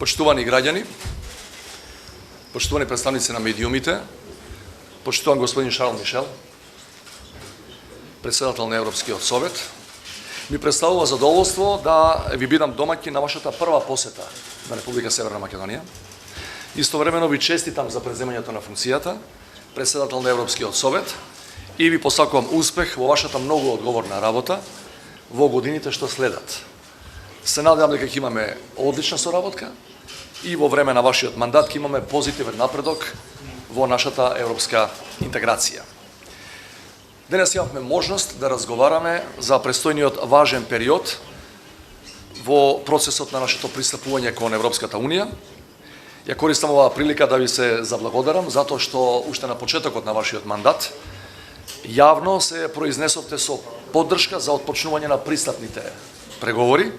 Почитувани граѓани, почитувани представници на медиумите, почитуван господин Шарл Мишел, председател на Европскиот совет, ми представува задоволство да ви бидам домаќин на вашата прва посета на Република Северна Македонија. Истовремено ви честитам за преземањето на функцијата, председател на Европскиот совет, и ви посакувам успех во вашата многу одговорна работа во годините што следат. Се надевам дека ќе имаме одлична соработка и во време на вашиот мандат ќе имаме позитивен напредок во нашата европска интеграција. Денес имавме можност да разговараме за престојниот важен период во процесот на нашето пристапување кон Европската Унија. Ја користам оваа прилика да ви се заблагодарам затоа што уште на почетокот на вашиот мандат јавно се произнесовте со поддршка за отпочнување на пристапните преговори,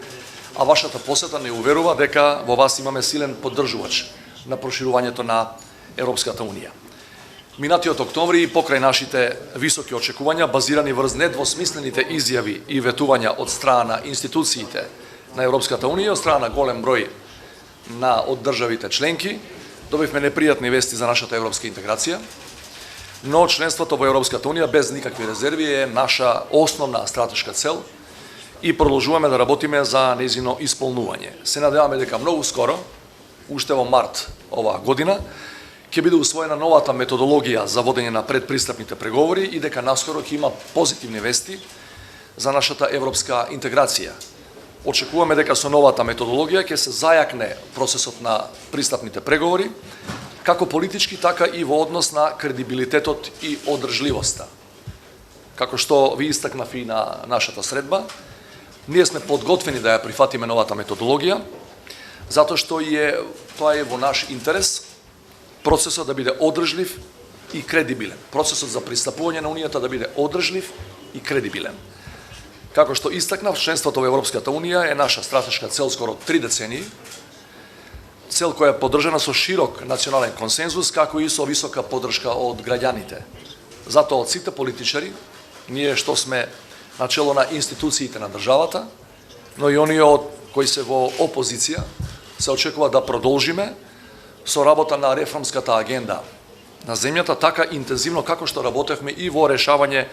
а вашата посета не уверува дека во вас имаме силен поддржувач на проширувањето на Европската Унија. Минатиот октомври и покрај нашите високи очекувања, базирани врз недвосмислените изјави и ветувања од страна на институциите на Европската Унија, од страна на голем број од државите членки, добивме непријатни вести за нашата европска интеграција, но членството во Европската Унија без никакви резерви е наша основна стратешка цел и продолжуваме да работиме за нејзино исполнување. Се надеваме дека многу скоро, уште во март оваа година, ќе биде усвоена новата методологија за водење на предпристапните преговори и дека наскоро ќе има позитивни вести за нашата европска интеграција. Очекуваме дека со новата методологија ќе се зајакне процесот на пристапните преговори, како политички, така и во однос на кредибилитетот и одржливоста. Како што ви истакнав и на нашата средба, ние сме подготвени да ја прифатиме новата методологија, затоа што тоа е во наш интерес процесот да биде одржлив и кредибилен. Процесот за пристапување на Унијата да биде одржлив и кредибилен. Како што истакнав, членството во Европската Унија е наша стратешка цел скоро 3 децении, цел која е поддржана со широк национален консензус, како и со висока поддршка од граѓаните. Затоа од сите политичари, ние што сме начело на институциите на државата, но и оние кои се во опозиција, се очекува да продолжиме со работа на реформската агенда на земјата, така интензивно како што работевме и во решавање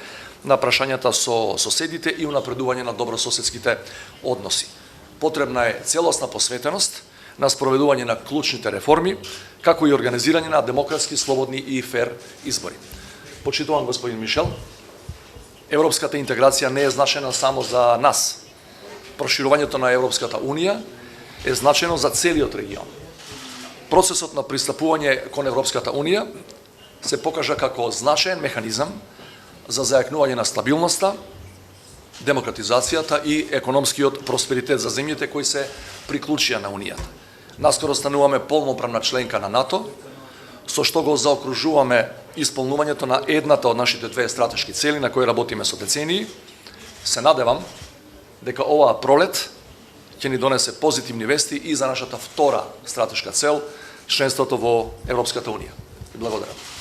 на прашањата со соседите и унапредување на добрососедските односи. Потребна е целосна посветеност на спроведување на клучните реформи, како и организирање на демократски, слободни и фер избори. Почитуван господин Мишел, европската интеграција не е значена само за нас. Проширувањето на Европската Унија е значено за целиот регион. Процесот на пристапување кон Европската Унија се покажа како значаен механизам за зајакнување на стабилноста, демократизацијата и економскиот просперитет за земјите кои се приклучија на Унијата. Наскоро стануваме полноправна членка на НАТО, со што го заокружуваме исполнувањето на едната од нашите две стратешки цели на кои работиме со децении. Се надевам дека оваа пролет ќе ни донесе позитивни вести и за нашата втора стратешка цел, членството во Европската Унија. Благодарам.